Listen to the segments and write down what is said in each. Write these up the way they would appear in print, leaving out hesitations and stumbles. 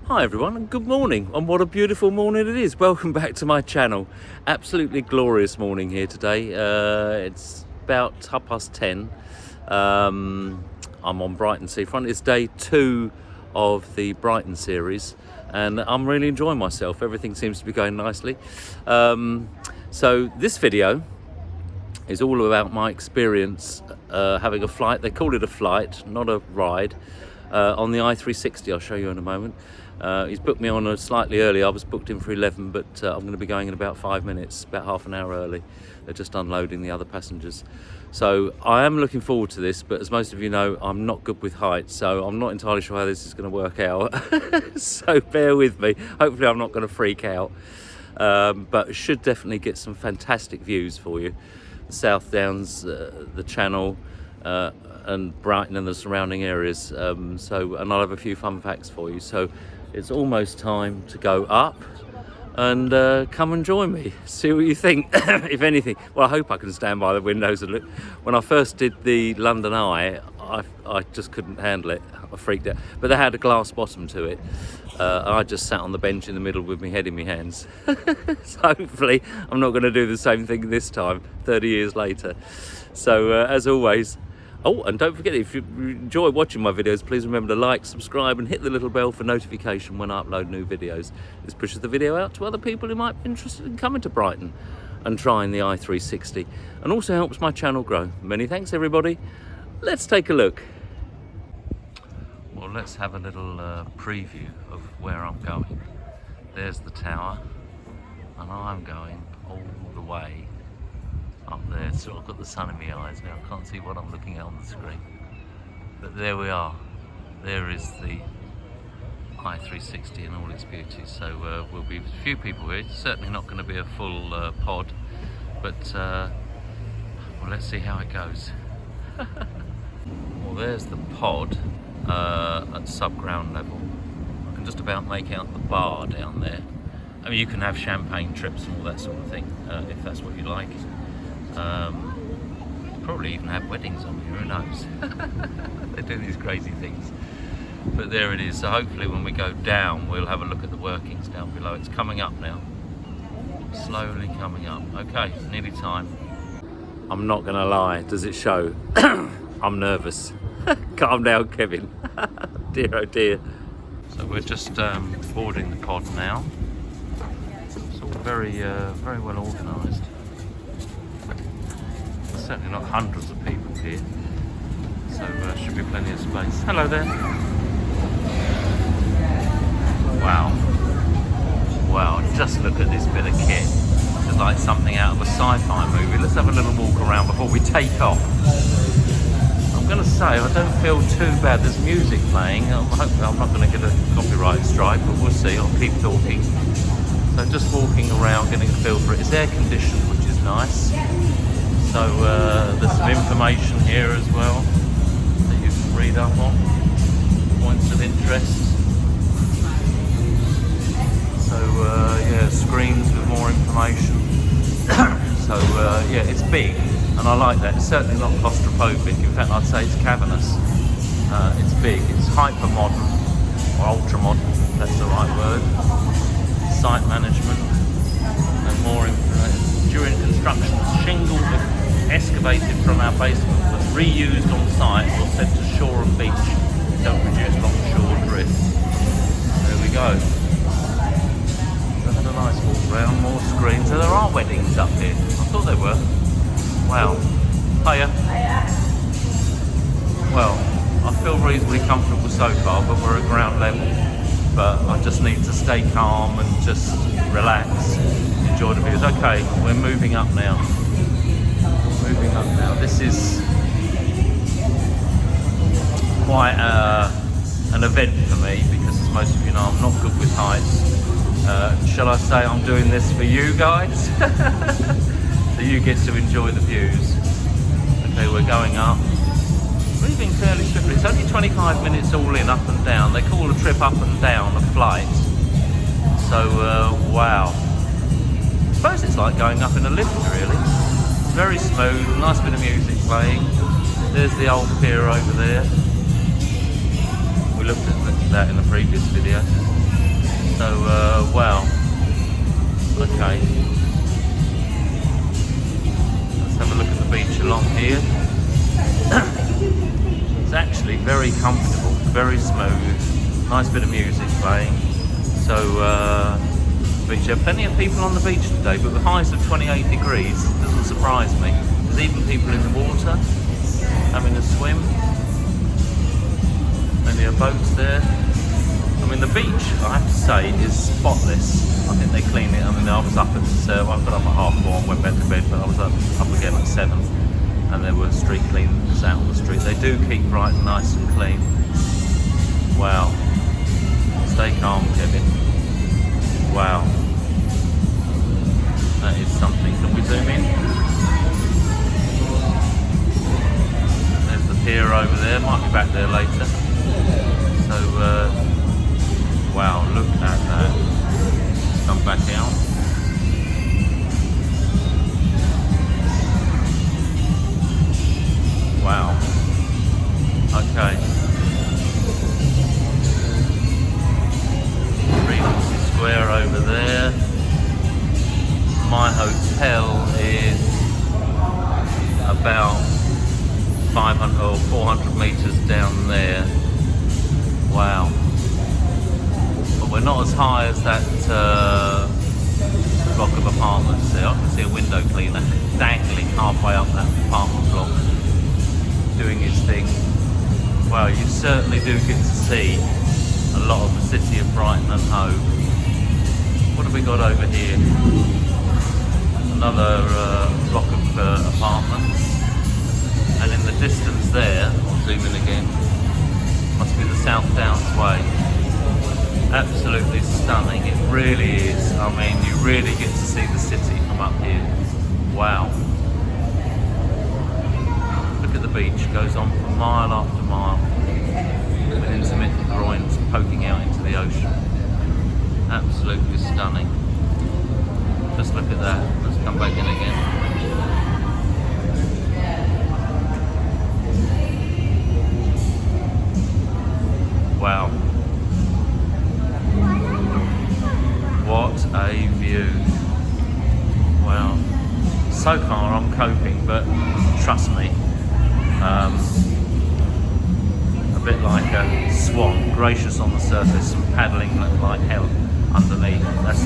Hi everyone and good morning, and what a beautiful morning it is. Welcome back to my channel. Absolutely glorious morning here today. It's about 10:30. I'm on Brighton seafront. It's day 2 of the Brighton series and I'm really enjoying myself. Everything seems to be going nicely. So this video is all about my experience having a flight. They call it a flight, not a ride, on the i360. I'll show you in a moment. He's booked me on slightly early. I was booked in for 11, but I'm going to be going in about 5 minutes, about half an hour early. They're just unloading the other passengers. So I am looking forward to this, but as most of you know, I'm not good with heights, so I'm not entirely sure how this is going to work out. So bear with me. Hopefully I'm not going to freak out, but should definitely get some fantastic views for you. The South Downs, the Channel, and Brighton and the surrounding areas. And I'll have a few fun facts for you. So it's almost time to go up and come and join me. See what you think, if anything. Well, I hope I can stand by the windows and look. When I first did the London Eye, I just couldn't handle it. I freaked out. But they had a glass bottom to it. I just sat on the bench in the middle with my head in my hands. So hopefully I'm not going to do the same thing this time, 30 years later. So as always, oh, and don't forget, if you enjoy watching my videos, please remember to like, subscribe and hit the little bell for notification when I upload new videos. This pushes the video out to other people who might be interested in coming to Brighton and trying the i360, and also helps my channel grow. Many thanks everybody. Let's take a look. Well, let's have a little preview of where I'm going. There's the tower, and I'm going all the way up there. So I've got the sun in my eyes now. I can't see what I'm looking at on the screen. But there we are. There is the i360 in all its beauty. So we'll be a few people here. It's certainly not going to be a full pod, but well, let's see how it goes. Well, there's the pod at sub-ground level. I can just about make out the bar down there. I mean, you can have champagne trips and all that sort of thing, if that's what you like. Probably even have weddings on here, who knows? They do these crazy things. But there it is. So hopefully when we go down, we'll have a look at the workings down below. It's coming up now. Slowly coming up. Okay, nearly time. I'm not gonna lie, does it show? I'm nervous. Calm down, Kevin. Dear oh dear. So we're just boarding the pod now. It's all very well organised. There's certainly not hundreds of people here, so should be plenty of space. Hello there. Wow, just look at this bit of kit. It's like something out of a sci-fi movie. Let's have a little walk around before we take off. I'm going to say I don't feel too bad. There's music playing. I'm hoping I'm not going to get a copyright strike, but we'll see. I'll keep talking. So just walking around, getting a feel for it. It's air conditioned, which is nice. So there's some information here as well that you can read up on. Points of interest. So yeah, screens with more information. So yeah, it's big. And I like that. It's certainly not claustrophobic. In fact, I'd say it's cavernous. It's big. It's hyper modern or ultra modern, if that's the right word. Site management and more information. During construction, shingles excavated from our basement was reused on site or sent to shore and beach to help reduce long-shore drift. There we go. So I had a nice walk around. More screens. So there are weddings up here. I thought there were. Wow. Hiya. Well, I feel reasonably comfortable so far, but we're at ground level. But I just need to stay calm and just relax, enjoy the views. Okay, we're moving up now. Moving up now. This is quite an event for me because, as most of you know, I'm not good with heights. Shall I say I'm doing this for you guys? So you get to enjoy the views. Okay, we're going up. Moving fairly swiftly. It's only 25 minutes all in, up and down. They call a trip up and down a flight. So, wow. I suppose it's like going up in a lift, really. Very smooth, nice bit of music playing. There's the old pier over there. We looked at that in the previous video. Okay. Let's have a look at the beach along here. It's actually very comfortable, very smooth, nice bit of music playing. So, beach. There are plenty of people on the beach today, but with highs of 28 degrees doesn't surprise me. There's even people in the water having a swim. Plenty of boats there. I mean, the beach, I have to say, is spotless. I think they clean it. I mean, I was up at, I got up at 4:30 and went back to bed, but I was up again at 7, and there were street cleaners out on the street. They do keep Brighton nice and clean. Wow. Stay calm, Kevin. Wow. That is something. Can we zoom in? There's the pier over there. Might be back there later. So, wow, look at that. Come back out. Wow. Okay. Regency Square over there. My hotel is about 500 or 400 meters down there. Wow. But we're not as high as that block of apartments there. I can see a window cleaner dangling halfway up that apartment block, doing his thing. Wow, you certainly do get to see a lot of the city of Brighton and Hove. What have we got over here? Another block of apartments. And in the distance there, I'll zoom in again, must be the South Downs Way. Absolutely stunning, it really is. I mean, you really get to see the city from up here. Wow. Look at the beach, goes on for mile after mile, with intermittent groins poking out into the ocean. Absolutely stunning. Just look at that. Let's come back in again. Wow. What a view. Wow. So far I'm coping, but trust me, a bit like a swan, gracious on the surface and paddling like hell underneath. That's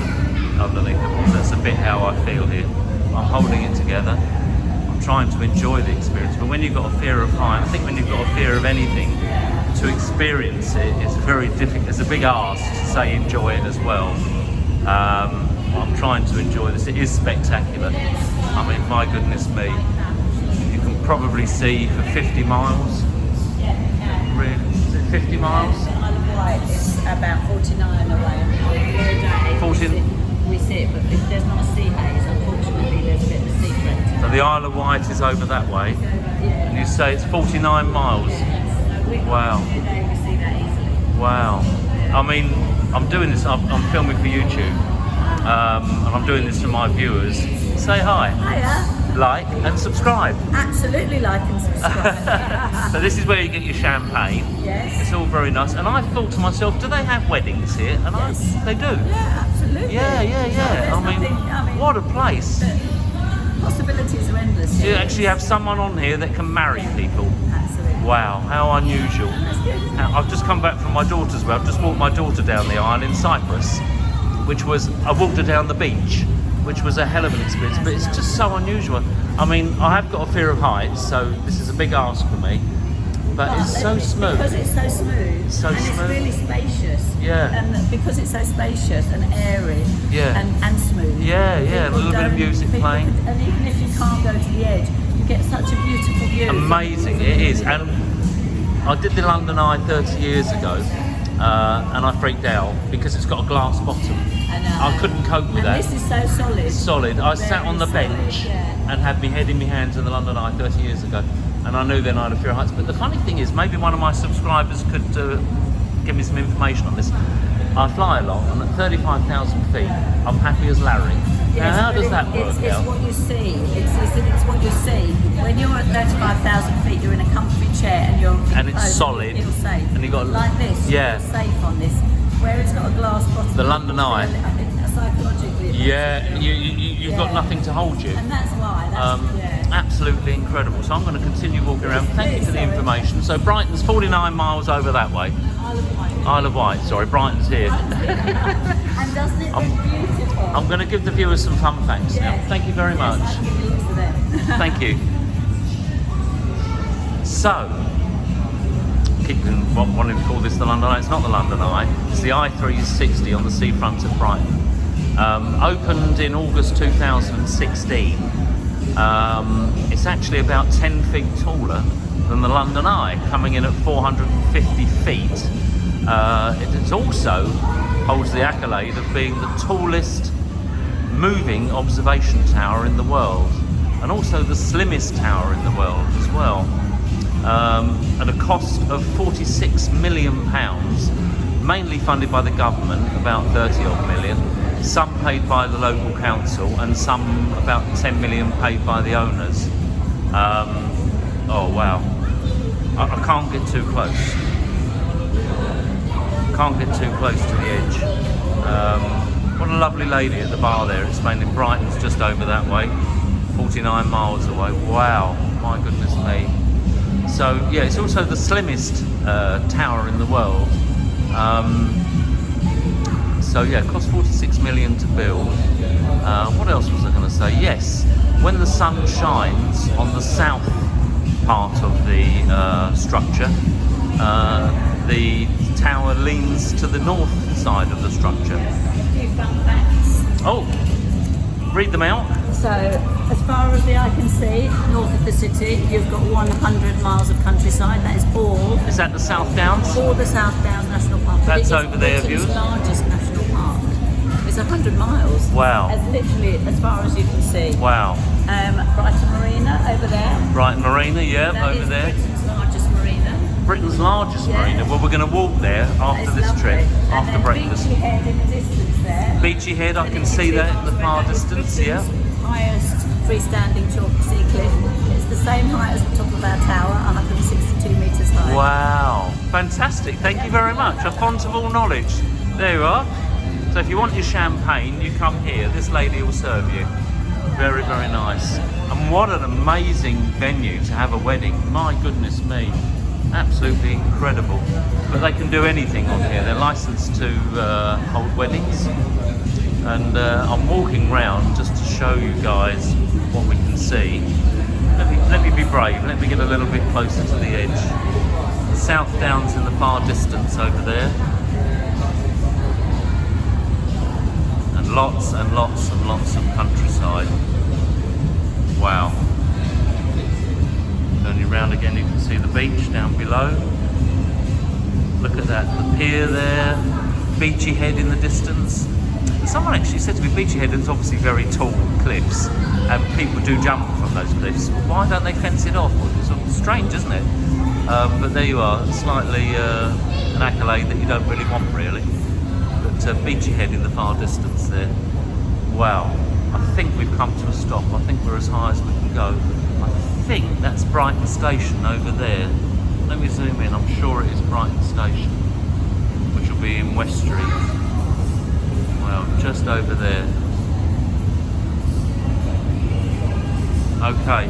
underneath the water. That's a bit how I feel here. I'm holding it together. I'm trying to enjoy the experience, but when you've got a fear of height, I think when you've got a fear of anything, to experience it is very difficult. It's a big ask to say enjoy it as well. I'm trying to enjoy this. It is spectacular. I mean, my goodness me. You can probably see for 50 miles. Really? Is it 50 miles? Isle of Wight is about 49 away. 14. We see it, but if there's not a sea haze, unfortunately, there's a bit of a secret. So the Isle of Wight is over that way, and you say it's 49 miles. Wow. We see that easily. Wow. I mean, I'm doing this, I'm filming for YouTube, and I'm doing this for my viewers. Say hi. Hiya. Like and subscribe. Absolutely like and subscribe. So this is where you get your champagne. Yes. It's all very nice. And I thought to myself, do they have weddings here? And Yes. they do. Yeah, absolutely. Yeah. I mean, what a place. Possibilities are endless. You actually have someone on here that can marry people. Absolutely. Wow, how unusual. That's good. I've just come back from my daughter's well. I've just walked my daughter down the aisle in Cyprus, I walked her down the beach, which was a hell of an experience, but it's just so unusual. I mean, I have got a fear of heights, so this is a big ask for me, but it's so smooth. Because it's so smooth. So and smooth. it's really spacious. Yeah. And because it's so spacious and airy. Yeah. And smooth. Yeah, and a little bit of music playing. And even if you can't go to the edge, you get such a beautiful view. Amazing, it is. And I did the London Eye 30 years ago, and I freaked out because it's got a glass bottom. I couldn't cope with that. This is so solid. Solid. I sat Very on the solid, bench yeah. and had my head in my hands in the London Eye 30 years ago, and I knew then I had a fear of heights. But the funny thing is, maybe one of my subscribers could give me some information on this. I fly a lot, and at 35,000 feet, I'm happy as Larry. Yes, now, how does that work it's out? what you see. It's what you see. When you're at 35,000 feet, you're in a comfy chair and you're And it's solid. You feel safe. And you got like this. Yeah. You feel safe on this. Where it's got a glass bottom. The London Eye. I think that's psychologically. Yeah, you've got nothing to hold you. And that's why. Absolutely incredible. So I'm going to continue walking around. Thank you for the information. So Brighton's 49 miles over that way. Isle of Wight. Isle of Wight, sorry, Brighton's here. And doesn't it look beautiful? I'm going to give the viewers some fun facts now. Thank you very much. I'll give links to them. Thank you. So, keeping wanting to call this the London Eye, it's not the London Eye, it's the i360 on the seafront of Brighton. Opened in August 2016. It's actually about 10 feet taller than the London Eye, coming in at 450 feet. It also holds the accolade of being the tallest moving observation tower in the world, and also the slimmest tower in the world as well. At a cost of £46 million, mainly funded by the government, about 30 odd million, some paid by the local council, and some about 10 million paid by the owners. Oh wow, I can't get too close. Can't get too close to the edge. What a lovely lady at the bar there. It's mainly Brighton's just over that way, 49 miles away. Wow, my goodness me. So yeah, it's also the slimmest tower in the world. So yeah, it cost 46 million to build. What else was I going to say? Yes, when the sun shines on the south part of the structure, the tower leans to the north side of the structure. A few fun facts. Oh, read them out. So, as far as the eye can see, north of the city, you've got 100 miles of countryside. That is all. Is that the South Downs? All the South Downs National Park. That's over there, Britain's viewers. largest national park. It's 100 miles. Wow. As literally as far as you can see. Wow. Brighton Marina over there. Brighton Marina, yeah, That over is there. Britain's largest marina. Britain's largest Yeah. marina. Well, we're going to walk there That after is this lovely. trip, And after then breakfast. Beachy Head in the distance there. Beachy Head, I can see that in the far distance, yeah. Highest freestanding chalk sea cliff. It's the same height as the top of our tower, 162 metres high. Wow, fantastic. Thank you very much. A font of all knowledge. There you are. So if you want your champagne, you come here. This lady will serve you. Very, very nice. And what an amazing venue to have a wedding. My goodness me. Absolutely incredible. But they can do anything on here. They're licensed to hold weddings. And I'm walking round just to show you guys what we can see. Let me be brave. Let me get a little bit closer to the edge. The South Downs in the far distance over there. And lots and lots and lots of countryside. Wow. Turn you round again, you can see the beach down below. Look at that, the pier there, Beachy Head in the distance. And someone actually said to me, Beachy Head is obviously very tall cliffs, and people do jump from those cliffs. Why don't they fence it off? It's sort of strange, isn't it? But there you are, slightly an accolade that you don't really want, really. But Beachy Head in the far distance there. Wow, I think we've come to a stop. I think we're as high as we can go. I think that's Brighton Station over there. Let me zoom in, I'm sure it is Brighton Station, which will be in West Street. Well, just over there. Okay,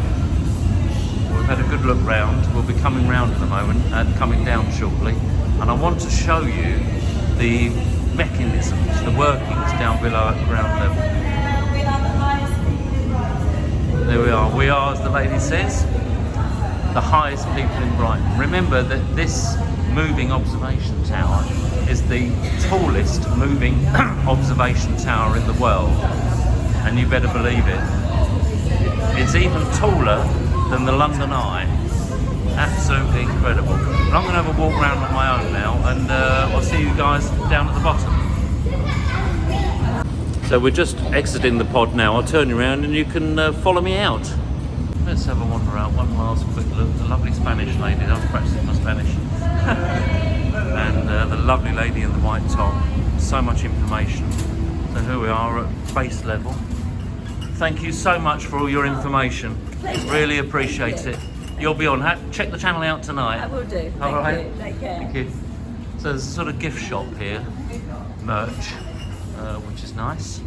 we've had a good look round. We'll be coming round in a moment and coming down shortly. And I want to show you the mechanisms, the workings down below at ground level. There we are. We are, as the lady says, the highest people in Brighton. Remember that this moving observation tower is the tallest moving observation tower in the world, and you better believe it. It's even taller than the London Eye. Absolutely incredible. But I'm going to have a walk around on my own now, and I'll see you guys down at the bottom. So we're just exiting the pod now. I'll turn you around and you can follow me out. Let's have a wander out. One last quick look. The lovely Spanish lady. I was practicing my Spanish. And the lovely lady in the white top. So much information. So here we are at base level. Thank you so much for all your information. Pleasure. Really appreciate it. You'll be on. Check the channel out tonight. I will do. All right. Thank you. Take care. Thank you. So there's a sort of gift shop here. Merch. which is nice.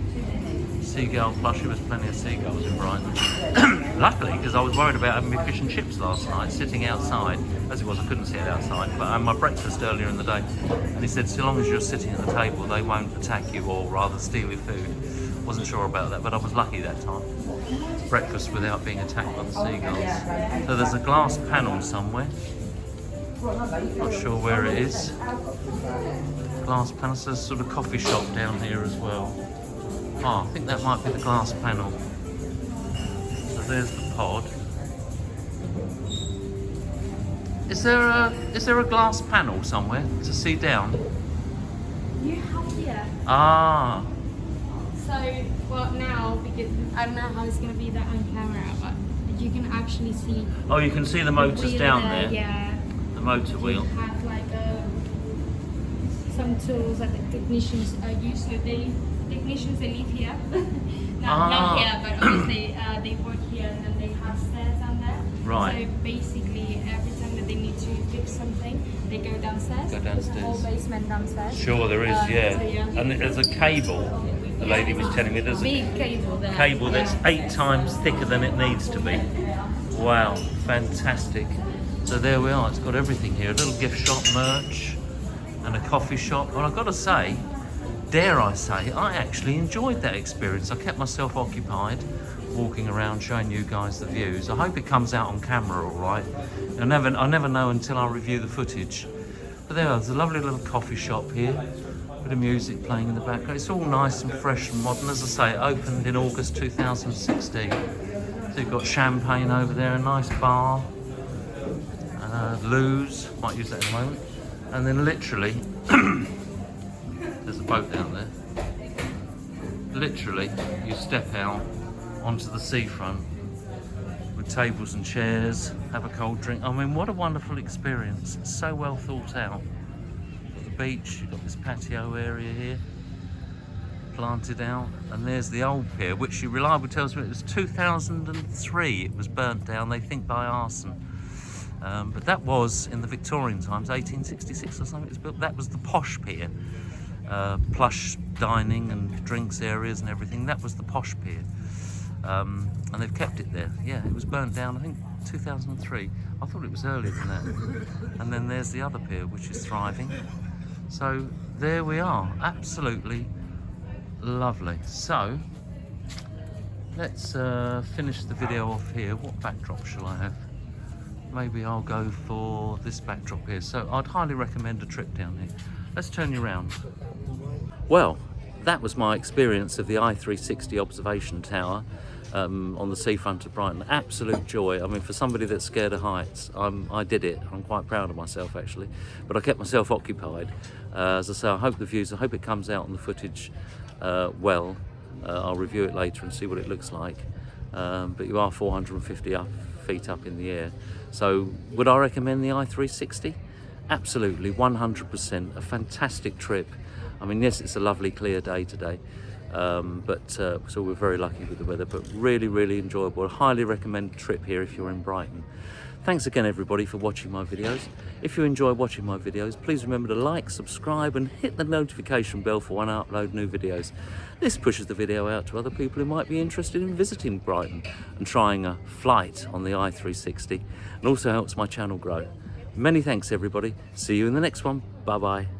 Seagull plushie, there's plenty of seagulls in Brighton. Luckily, because I was worried about having my fish and chips last night, sitting outside. As it was, I couldn't sit outside, but I had my breakfast earlier in the day. And he said, so long as you're sitting at the table, they won't attack you or rather steal your food. Wasn't sure about that, but I was lucky that time. Breakfast without being attacked by the seagulls. So there's a glass panel somewhere. Not sure where it is. Glass panel, so there's sort of coffee shop down here as well. Oh, I think that might be the glass panel. So there's the pod. Is there a glass panel somewhere to see down? You have here. Ah. So, well, now, because I don't know how it's going to be that on camera, but you can actually see. Oh, you can see the motors wheel down there. Yeah. The motor wheel. You have like some tools that the technicians use. So they live here. Not here, but obviously they work here, and then they have stairs down there. Right. So basically, every time that they need to fix something, they go downstairs. Go downstairs. There's a whole basement downstairs. Sure, there is, yeah. So, yeah. And there's a cable. The lady was telling me there's a big cable there. cable that's 8 times thicker than it needs to be. Wow, fantastic. So there we are, it's got everything here. A little gift shop, merch, and a coffee shop. Well, I've got to say, dare I say, I actually enjoyed that experience. I kept myself occupied, walking around, showing you guys the views. I hope it comes out on camera all right. I never know until I review the footage. But there's a lovely little coffee shop here. Bit of music playing in the background. It's all nice and fresh and modern. As I say, it opened in August 2016. So you've got champagne over there, a nice bar, loos, might use that in a moment. And then literally, there's a boat down there. Literally, you step out onto the seafront with tables and chairs, have a cold drink. I mean, what a wonderful experience. It's so well thought out. Beach, you've got this patio area here planted out, and there's the old pier, which she reliably tells me it was 2003 it was burnt down, they think by arson, but that was in the Victorian times, 1866 or something. It was built. That was the posh pier, plush dining and drinks areas and everything. That was the posh pier, and they've kept it there. Yeah, it was burnt down, I think 2003. I thought it was earlier than that. And then there's the other pier, which is thriving. So there we are, absolutely lovely. So let's finish the video off here. What backdrop shall I have? Maybe I'll go for this backdrop here. So I'd highly recommend a trip down here. Let's turn you around. Well, that was my experience of the i360 observation tower on the seafront of Brighton. Absolute joy. I mean, for somebody that's scared of heights, I did it. I'm quite proud of myself actually, but I kept myself occupied. As I say, I hope it comes out on the footage well. I'll review it later and see what it looks like, but you are 450 feet up in the air. So would I recommend the i360? Absolutely, 100%. A fantastic trip. I mean, yes, it's a lovely clear day today, so we're very lucky with the weather, but really enjoyable. I highly recommend a trip here if you're in Brighton. Thanks again everybody for watching my videos. If you enjoy watching my videos, please remember to like, subscribe and hit the notification bell for when I upload new videos. This pushes the video out to other people who might be interested in visiting Brighton and trying a flight on the i360, and also helps my channel grow. Many thanks everybody. See you in the next one. Bye bye.